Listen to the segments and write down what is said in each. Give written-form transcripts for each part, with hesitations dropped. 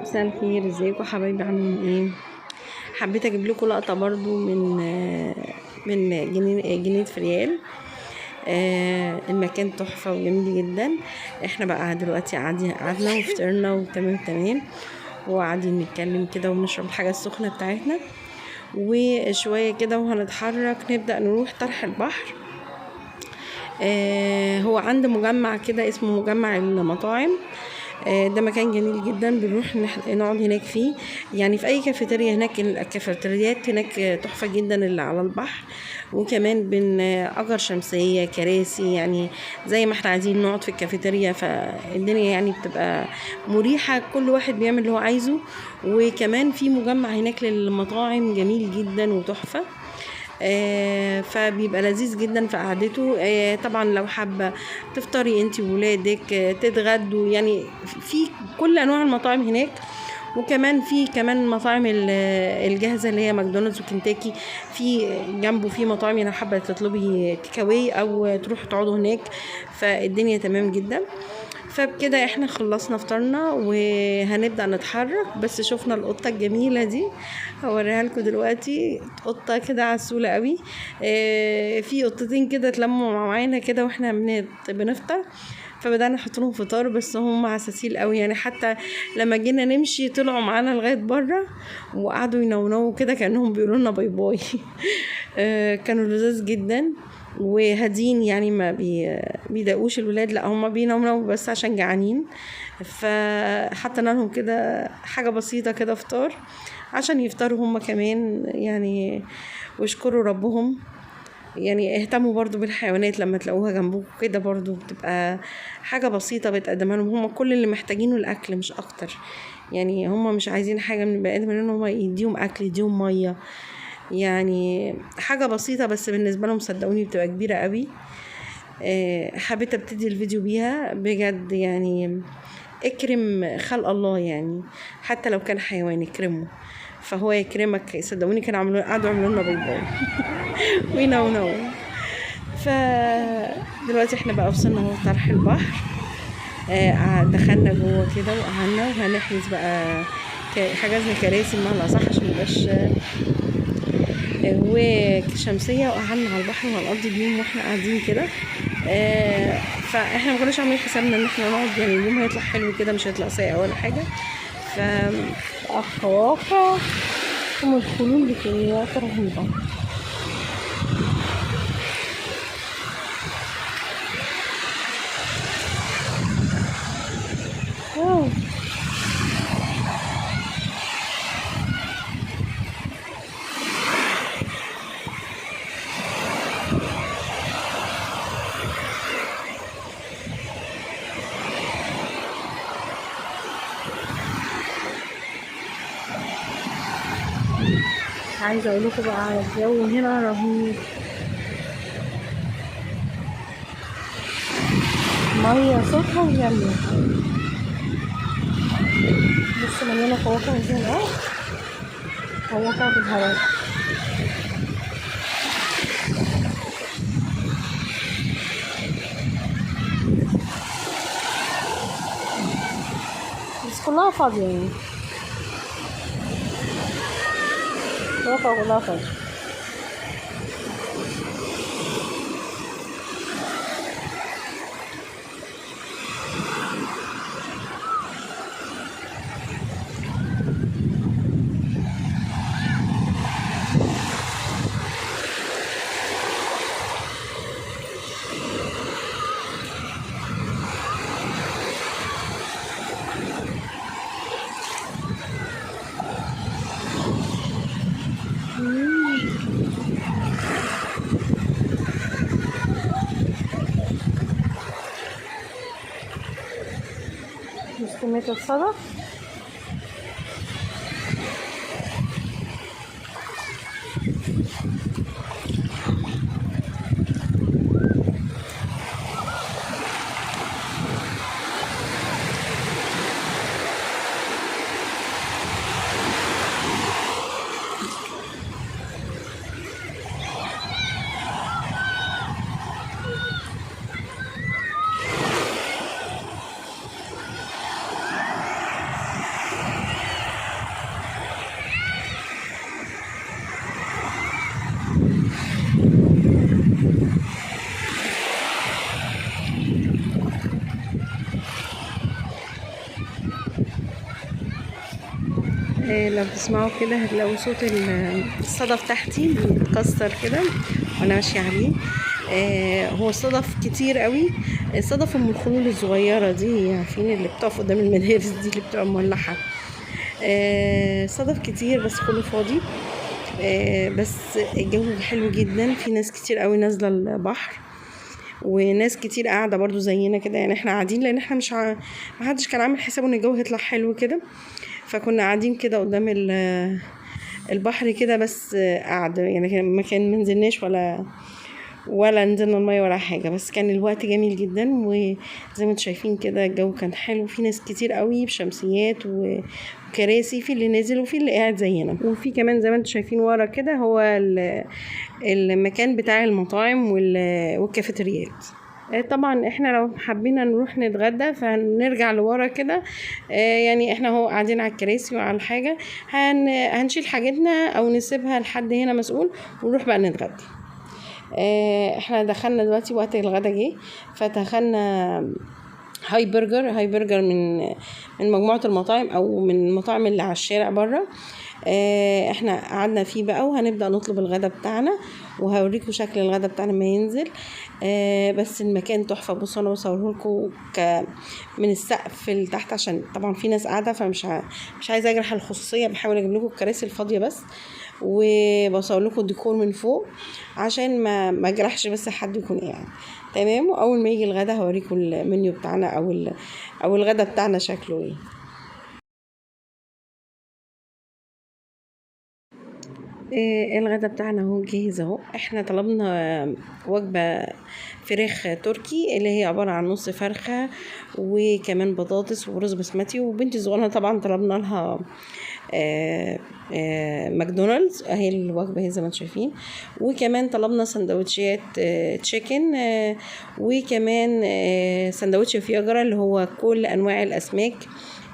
مساء الخير، ازيكم حبايبي؟ عاملين ايه؟ حبيت اجيب لكم لقطه برضو من جنينه فريال. المكان تحفه وجميل جدا. احنا بقى دلوقتي قعدنا وفطرنا وتمام تمام، وقاعدين نتكلم كده ونشرب الحاجه السخنه بتاعتنا، وشويه كده وهنتحرك نبدا نروح طرح البحر. هو عند مجمع كده اسمه مجمع المطاعم. ده مكان جميل جدا، بنروح نقعد هناك فيه، يعني في اي كافيتيريا هناك. الكافيتريات هناك تحفة جدا اللي على البحر، وكمان بنأجر شمسية كراسي، يعني زي ما احنا عايزين نقعد في الكافيتيريا. فالدنيا يعني بتبقى مريحة، كل واحد بيعمل اللي هو عايزه. وكمان في مجمع هناك للمطاعم جميل جدا وتحفة. فبيبقى لذيذ جدا في قعدته. طبعا لو حابه تفطري انت وولادك، تتغدوا، يعني في كل انواع المطاعم هناك. وكمان في مطاعم الجاهزه اللي هي ماكدونالدز وكنتاكي، في جنبه في مطاعم. يعني حابه تطلبي تيك اواي او تروحوا تقعدوا هناك، فالدنيا تمام جدا. فبكده احنا خلصنا فطرنا وهنبدأ نتحرك. بس شفنا القطة الجميلة دي، هوريها لكم دلوقتي. قطة كده عسولة قوي. في قطتين كده اتلموا معانا كده واحنا بنفطر، فبدأنا نحط لهم فطار. بس هم عساسيل قوي، يعني حتى لما جينا نمشي طلعوا معانا لغاية بره وقعدوا ينونوا كده كأنهم بيقولوا لنا باي باي. كانوا لذاذ جدا وهادين، يعني ما بيضايقوش الولاد، لا هم بيناموا بس عشان جعانين. فحطينا لهم كده حاجه بسيطه كده فطار عشان يفطروا هم كمان يعني، ويشكروا ربهم. يعني اهتموا برضو بالحيوانات، لما تلاقوها جنبكم كده برضو بتبقى حاجه بسيطه بتقدمها لهم. هم كل اللي محتاجينه الاكل مش اكتر، يعني هم مش عايزين حاجه من البني ادم، ان هم يديهم اكل يديهم ميه، يعني حاجة بسيطة بس بالنسبة لهم صدقوني بتبقى كبيرة قوي. حبيت ابتدي الفيديو بيها بجد، يعني اكرم خلق الله، يعني حتى لو كان حيوان اكرمه فهو يكرمك. صدقوني كانوا قعدوا يعملوا لنا باي باي وينونوا. فدلوقتي احنا بقى وصلنا اهو طرح البحر. دخلنا جوه كده وقعدنا، وهنحجز بقى حجزنا كراسي بمعنى اصح عشان مبقاش وشمسيه، وقعدنا على البحر وهنقضي اليوم واحنا قاعدين كده. فاحنا ما كناش عاملين حسابنا ان احنا نقعد، يعني اليوم هيطلع حلو كده مش هيطلع ساقع ولا حاجه. فالخواقع هم الخلود بكميات رهيبه. عايزه اقول لكم بقى على الجو هنا رهيب، ميه صوتها وجميل. بس مليانه فواكه زي اهو، فواكه في الهواء. بس كلها فاضيه، يعني فواكه كلها فاضيه. مش كمية الصدف. لو تسمعوا كده هتلاقوا صوت الصدف تحتي بيتكسر كده وانا ماشيه عليه. هو الصدف كتير قوي، الصدف ام الخلول الصغيره دي، عارفين اللي بتقف قدام المدارس دي اللي بتبقى مولعه. صدف كتير بس كله فاضي. بس الجو حلو جدا، في ناس كتير قوي نازله البحر، وناس كتير قاعده برضو زينا كده. يعني احنا قاعدين لان احنا مش محدش كان عامل حسابه ان الجو هيطلع حلو كده، فكنا قاعدين كده قدام البحر كده بس قاعده. يعني ما كان منزلناش ولا نزلنا المية ولا حاجة، بس كان الوقت جميل جدا. وزي ما انتم شايفين كده الجو كان حلو، في ناس كتير قوي بشمسيات وكراسي، في اللي نازل وفي اللي قاعد زينا. وفي كمان زي ما انتم شايفين ورا كده هو المكان بتاع المطاعم والكافيتريات. طبعا احنا لو حبينا نروح نتغدى فهنرجع لورا كده. يعني احنا هو قاعدين على الكراسي وعلى الحاجة، هنشيل حاجتنا او نسيبها لحد هنا مسؤول ونروح بقى نتغدى. احنا دخلنا دلوقتي وقت الغدا جه، فدخلنا هاي برجر من مجموعة المطاعم او من المطاعم اللي على الشارع بره. احنا قعدنا فيه بقى وهنبدأ نطلب الغدا بتاعنا، وهوريكم شكل الغدا بتاعنا ما ينزل. بس المكان تحفة. بصوا انا بصوره لكم من السقف لتحت عشان طبعا في ناس قاعدة، فمش مش عايزة اجرح الخصوصية، بحاول اجيب لكم الكراسي الفاضية بس، وبصور لكم الديكور من فوق عشان ما اجرحش بس حد يكون قاعد. تمام. واول ما يجي الغدا هوريكم المنيو بتاعنا او الغدا بتاعنا شكله ايه. الغدا بتاعنا اهو جاهز اهو. احنا طلبنا وجبة فراخ تركي اللي هي عبارة عن نص فرخة وكمان بطاطس ورز بسمتي، وبنتي الصغيرة طبعا طلبنا لها ماكدونالدز اهي الوجبة هي زي ما انتم شايفين. وكمان طلبنا سندوتشات تشيكن، وكمان سندوتش فياجرا اللي هو كل انواع الاسماك،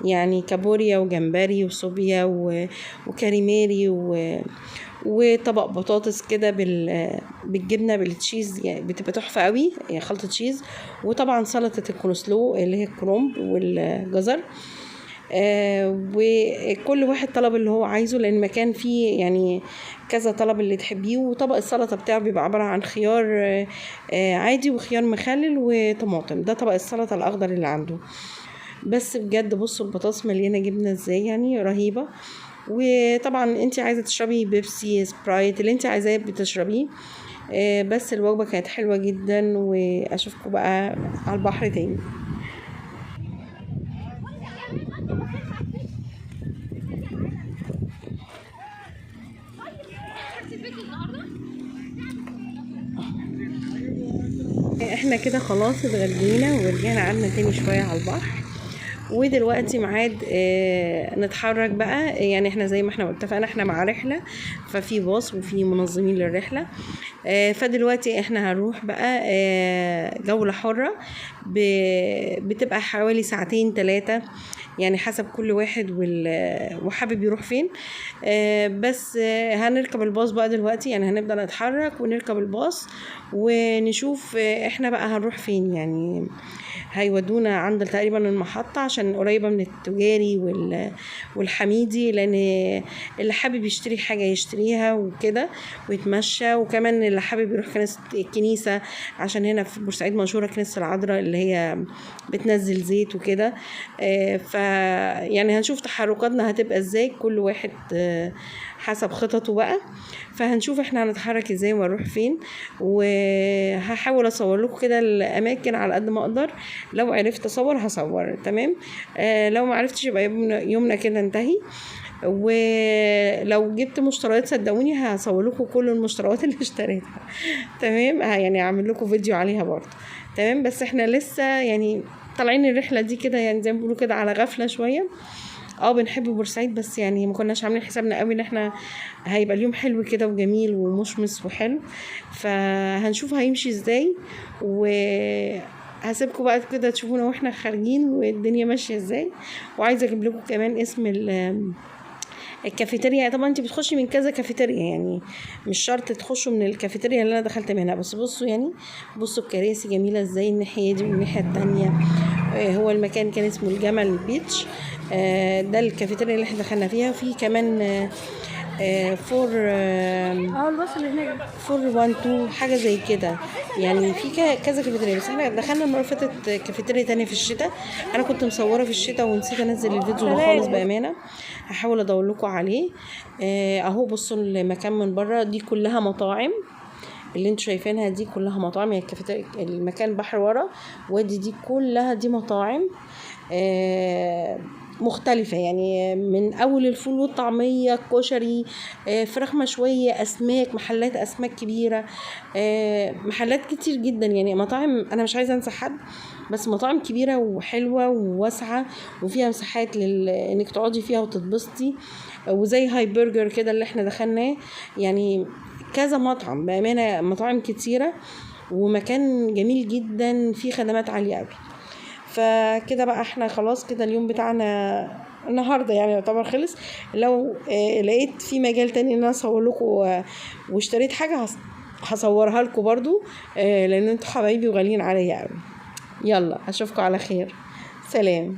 يعني كابوريا وجمبري وصوبيا وكاريماري وطبق بطاطس كده بالجبنه بالتشيز، يعني بتبقى تحفه قوي، يعني خلطه تشيز. وطبعا سلطه الكونسلو اللي هي الكرومب والجزر. وكل واحد طلب اللي هو عايزه، لان المكان فيه يعني كذا طلب اللي تحبيه. وطبق السلطه بتاعه بيبقى عباره عن خيار عادي وخيار مخلل وطماطم، ده طبق السلطه الاخضر اللي عنده. بس بجد بصوا البطاطس مليانه جبنه ازاي، يعني رهيبه. وطبعا انت عايزه تشربي بيبسي سبرايت اللي انت عايزاه بتشربيه. بس الوجبه كانت حلوه جدا، واشوفكم بقى على البحر تاني. احنا كده خلاص اتغدينا ورجعنا قعدنا تاني شويه على البحر، ودلوقتي ميعاد نتحرك بقى. يعني احنا زي ما احنا اتفقنا احنا مع رحله، ففي باص وفي منظمين للرحله. فدلوقتي احنا هنروح بقى جوله حره، بتبقى حوالي ساعتين 3 يعني حسب كل واحد وحابب يروح فين. بس هنركب الباص بقى دلوقتي، يعني هنبدأ نتحرك ونركب الباص ونشوف احنا بقى هنروح فين. يعني هيودونا عند تقريبا المحطة عشان قريبة من التجاري والحميدي، لان اللي حابب يشتري حاجة يشتريها وكده ويتمشى. وكمان اللي حابب يروح الكنيسة عشان هنا في بورسعيد مشهورة كنيسة العذراء اللي هي بتنزل زيت وكده. يعني هنشوف تحركاتنا هتبقى ازاي، كل واحد حسب خططه بقى. فهنشوف احنا هنتحرك ازاي ونروح فين، وهحاول اصور لكم كده الاماكن على قد ما اقدر. لو عرفت اصور هصور تمام، لو ما عرفتش يبقى يومنا كده انتهي. ولو جبت مشتريات صدقوني هصور لكم كل المشتريات اللي اشتريتها تمام، يعني اعمل لكم فيديو عليها برضه تمام. بس احنا لسه يعني طالعين الرحله دي كده، يعني زي ما بيقولوا كده على غفله شويه. بنحب بورسعيد، بس يعني ما كناش عاملين حسابنا قوي ان احنا هيبقى اليوم حلو كده وجميل ومشمس وحلو. فهنشوف هيمشي ازاي، وهسيبكم بقى كده تشوفونا واحنا خارجين والدنيا ماشيه ازاي. وعايزه اجيب لكم كمان اسم الكافيتيريا. طبعا انت بتخشي من كذا كافيتيريا، يعني مش شرط تخشوا من الكافيتيريا اللي انا دخلت منها. بس بصوا يعني بصوا الكراسي جميله ازاي الناحيه دي والناحيه التانية. هو المكان كان اسمه الجمل بيتش. ده الكافيتيريا اللي احنا دخلنا فيها. في كمان فور الباص اللي هناك فور 1 2 حاجه زي كده، يعني في كذا كافيتيريا. بس احنا دخلنا المره اللي فاتت كافيتيريا تانية في الشتاء، انا كنت مصوره في الشتاء ونسيت انزل الفيديو ده خالص بامانه، هحاول ادور لكم عليه. اهو بصوا المكان من بره، دي كلها مطاعم اللي انتوا شايفينها، دي كلها مطاعم. يعني الكافيتيريا المكان بحر ورا، وادي دي كلها دي مطاعم مختلفة، يعني من أول الفول والطعمية، كشري، فراخ مشوية، أسماك، محلات أسماك كبيرة، محلات كتير جدا. يعني مطاعم أنا مش عايزة أنسى حد، بس مطاعم كبيرة وحلوة وواسعة وفيها مساحات إنك تقعدي فيها وتتبسطي، وزي هاي برجر كده اللي احنا دخلناه. يعني كذا مطعم بأمانة، مطاعم كتيرة، ومكان جميل جدا فيه خدمات عالية قوي. فكده بقى احنا خلاص كده اليوم بتاعنا النهارده يعني يعتبر خلص. لو لقيت في مجال تاني ان انا اصور لكم واشتريت حاجه هصورها لكم برضو، لان انتوا حبايبي وغاليين عليا قوي. يلا اشوفكم على خير، سلام.